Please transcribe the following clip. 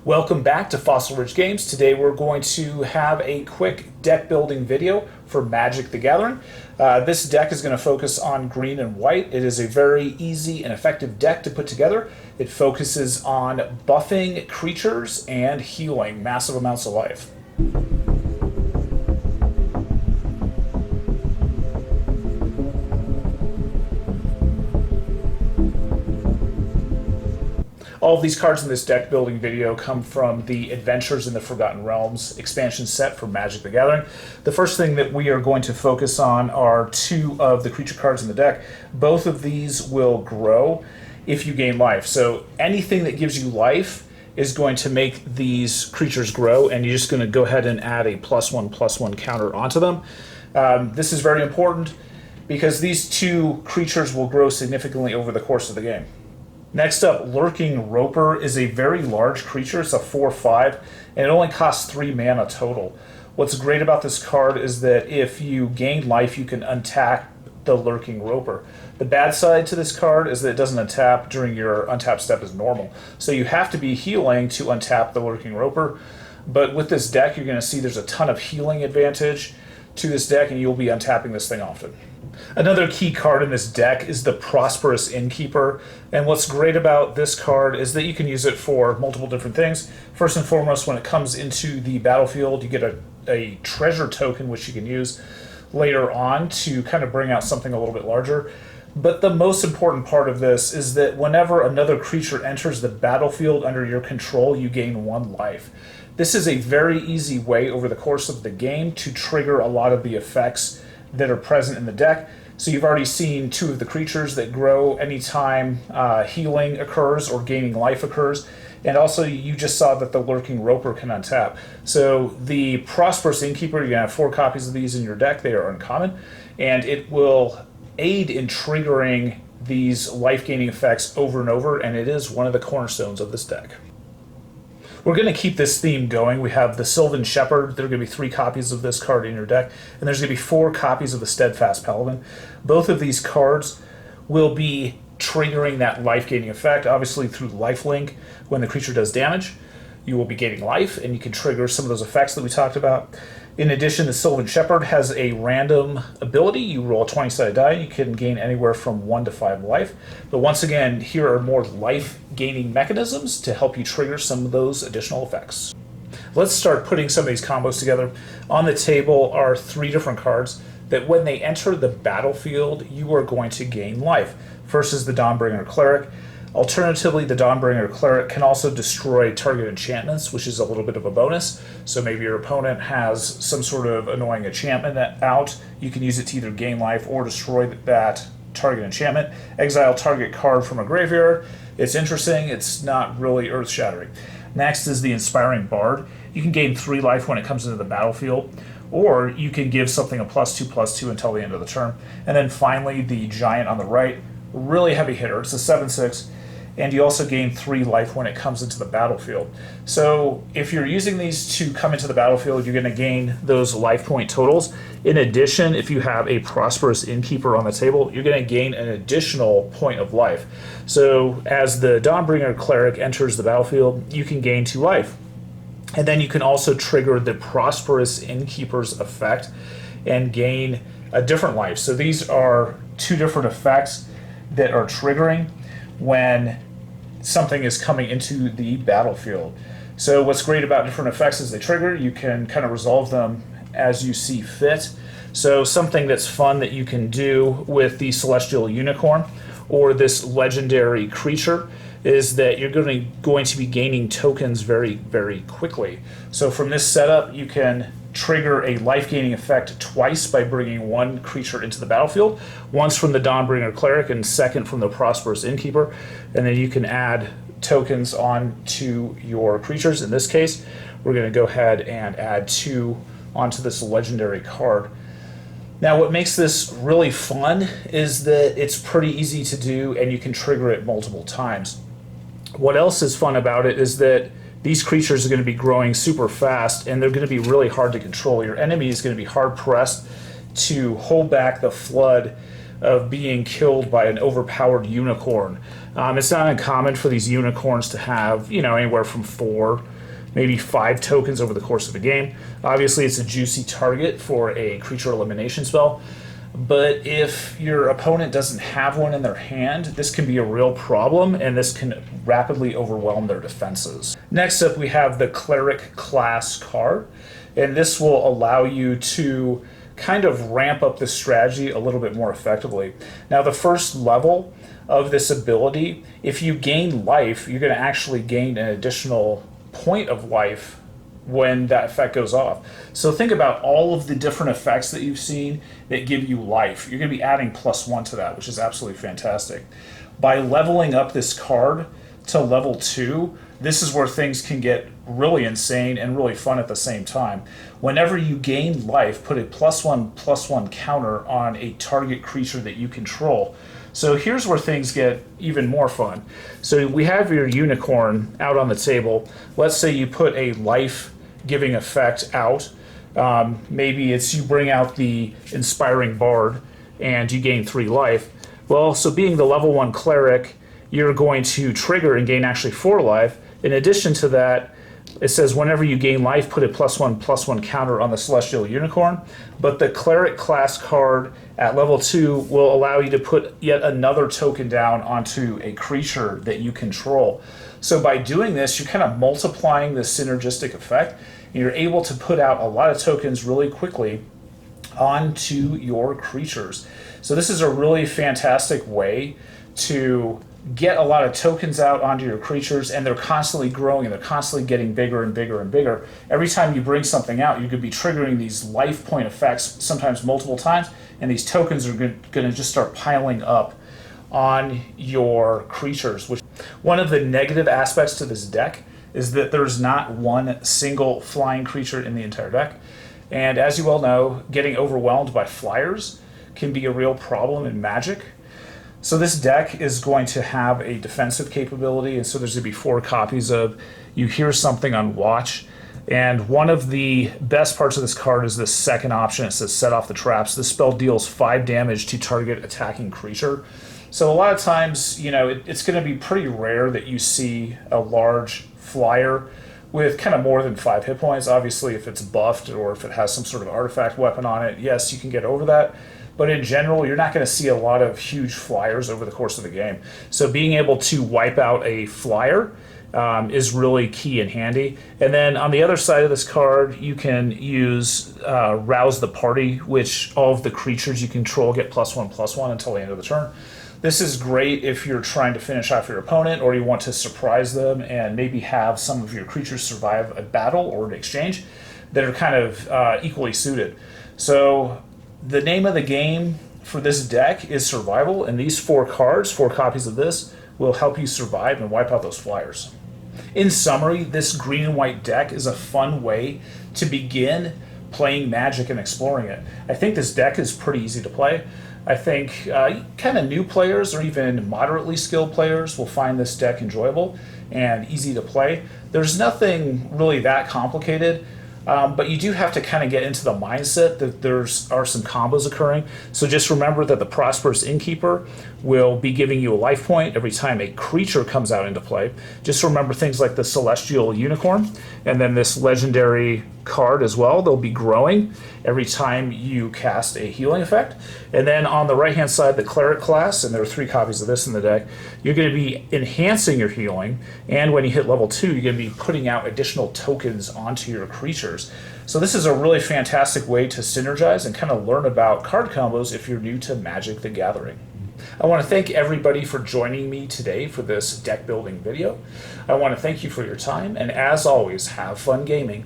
Welcome back to Fossil Ridge Games. Today we're going to have a quick deck building video for Magic the Gathering. This deck is going to focus on green and white. It is a very easy and effective deck to put together. It focuses on buffing creatures and healing massive amounts of life. All of these cards in this deck building video come from the Adventures in the Forgotten Realms expansion set for Magic the Gathering. The first thing that we are going to focus on are two of the creature cards in the deck. Both of these will grow if you gain life. So anything that gives you life is going to make these creatures grow, and you're just going to go ahead and add a +1/+1 counter onto them. This is very important because these two creatures will grow significantly over the course of the game. Next up, Lurking Roper is a very large creature. It's a 4/5, and it only costs 3 mana total. What's great about this card is that if you gain life, you can untap the Lurking Roper. The bad side to this card is that it doesn't untap during your untap step as normal. So you have to be healing to untap the Lurking Roper. But with this deck, you're going to see there's a ton of healing advantage to this deck, and you'll be untapping this thing often. Another key card in this deck is the Prosperous Innkeeper, and what's great about this card is that you can use it for multiple different things. First and foremost, when it comes into the battlefield, you get a treasure token which you can use later on to kind of bring out something a little bit larger. But the most important part of this is that whenever another creature enters the battlefield under your control, you gain 1 life. This is a very easy way over the course of the game to trigger a lot of the effects that are present in the deck. So you've already seen 2 of the creatures that grow anytime healing occurs or gaining life occurs. And also you just saw that the Lurking Roper can untap. So the Prosperous Innkeeper, you're going to have 4 copies of these in your deck. They are uncommon. And it will aid in triggering these life-gaining effects over and over. And it is one of the cornerstones of this deck. We're going to keep this theme going. We have the Sylvan Shepherd. There are going to be 3 copies of this card in your deck, and there's going to be 4 copies of the Steadfast Paladin. Both of these cards will be triggering that life-gaining effect, obviously through lifelink. When the creature does damage, you will be gaining life, and you can trigger some of those effects that we talked about. In addition, the Sylvan Shepherd has a random ability. You roll a 20-sided die. You can gain anywhere from 1 to 5 life. But once again, here are more life-gaining mechanisms to help you trigger some of those additional effects. Let's start putting some of these combos together. On the table are 3 different cards that when they enter the battlefield, you are going to gain life. First is the Dawnbringer Cleric. Alternatively, the Dawnbringer Cleric can also destroy target enchantments, which is a little bit of a bonus. So maybe your opponent has some sort of annoying enchantment out. You can use it to either gain life or destroy that target enchantment. Exile target card from a graveyard. It's interesting. It's not really earth-shattering. Next is the Inspiring Bard. You can gain 3 life when it comes into the battlefield, or you can give something a +2/+2 until the end of the turn. And then finally, the Giant on the right. Really heavy hitter. It's a 7/6. And you also gain 3 life when it comes into the battlefield. So if you're using these to come into the battlefield, you're going to gain those life point totals. In addition, if you have a Prosperous Innkeeper on the table, you're going to gain an additional point of life. So as the Dawnbringer Cleric enters the battlefield, you can gain 2 life. And then you can also trigger the Prosperous Innkeeper's effect and gain a different life. So these are 2 different effects that are triggering when something is coming into the battlefield. So what's great about different effects as they trigger, you can kind of resolve them as you see fit. So something that's fun that you can do with the Celestial Unicorn or this legendary creature is that you're going to be gaining tokens very, very quickly. So from this setup, you can trigger a life-gaining effect twice by bringing 1 creature into the battlefield, once from the Dawnbringer Cleric and second from the Prosperous Innkeeper, and then you can add tokens on to your creatures. In this case, we're going to go ahead and add 2 onto this legendary card. Now, what makes this really fun is that it's pretty easy to do, and you can trigger it multiple times. What else is fun about it is that these creatures are going to be growing super fast, and they're going to be really hard to control. Your enemy is going to be hard-pressed to hold back the flood of being killed by an overpowered unicorn. It's not uncommon for these unicorns to have, anywhere from 4 maybe 5 tokens over the course of a game. Obviously, it's a juicy target for a creature elimination spell, but if your opponent doesn't have one in their hand, this can be a real problem, and this can rapidly overwhelm their defenses. Next up, we have the Cleric class card, and this will allow you to kind of ramp up the strategy a little bit more effectively. Now, the first level of this ability, if you gain life, you're going to actually gain an additional point of life when that effect goes off. So think about all of the different effects that you've seen that give you life. You're going to be adding +1 to that, which is absolutely fantastic. By leveling up this card to level 2, this is where things can get really insane and really fun at the same time. Whenever you gain life, put a +1/+1 counter on a target creature that you control. So here's where things get even more fun. So we have your unicorn out on the table. Let's say you put a life-giving effect out. Maybe it's you bring out the Inspiring Bard and you gain 3 life. Well, so being the level 1 cleric, you're going to trigger and gain actually 4 life. In addition to that, it says whenever you gain life, put a +1/+1 counter on the Celestial Unicorn. But the Cleric class card at level 2 will allow you to put yet another token down onto a creature that you control. So by doing this, you're kind of multiplying the synergistic effect, and you're able to put out a lot of tokens really quickly onto your creatures. So this is a really fantastic way to get a lot of tokens out onto your creatures, and they're constantly growing and they're constantly getting bigger and bigger and bigger. Every time you bring something out, you could be triggering these life point effects sometimes multiple times, and these tokens are going to just start piling up on your creatures. One of the negative aspects to this deck is that there's not one single flying creature in the entire deck, and as you well know, getting overwhelmed by flyers can be a real problem in Magic. So this deck is going to have a defensive capability, and so there's going to be 4 copies of You Hear Something on Watch. And one of the best parts of this card is this second option. It says Set Off the Traps. This spell deals 5 damage to target attacking creature. So a lot of times, you know, it's going to be pretty rare that you see a large flyer with kind of more than 5 hit points. Obviously, if it's buffed or if it has some sort of artifact weapon on it, yes, you can get over that. But in general, you're not going to see a lot of huge flyers over the course of the game. So being able to wipe out a flyer is really key and handy. And then on the other side of this card, you can use Rouse the Party, which all of the creatures you control get +1/+1 until the end of the turn. This is great if you're trying to finish off your opponent or you want to surprise them and maybe have some of your creatures survive a battle or an exchange that are kind of equally suited. So the name of the game for this deck is Survival, and these 4 cards, 4 copies of this, will help you survive and wipe out those flyers. In summary, this green and white deck is a fun way to begin playing Magic and exploring it. I think this deck is pretty easy to play. I think kind of new players or even moderately skilled players will find this deck enjoyable and easy to play. There's nothing really that complicated. But you do have to kind of get into the mindset that are some combos occurring. So just remember that the Prosperous Innkeeper will be giving you a life point every time a creature comes out into play. Just remember things like the Celestial Unicorn and then this legendary card as well. They'll be growing every time you cast a healing effect. And then on the right-hand side, the Cleric class, and there are 3 copies of this in the deck, you're going to be enhancing your healing, and when you hit level 2, you're going to be putting out additional tokens onto your creatures. So this is a really fantastic way to synergize and kind of learn about card combos if you're new to Magic the Gathering. I want to thank everybody for joining me today for this deck building video. I want to thank you for your time, and as always, have fun gaming.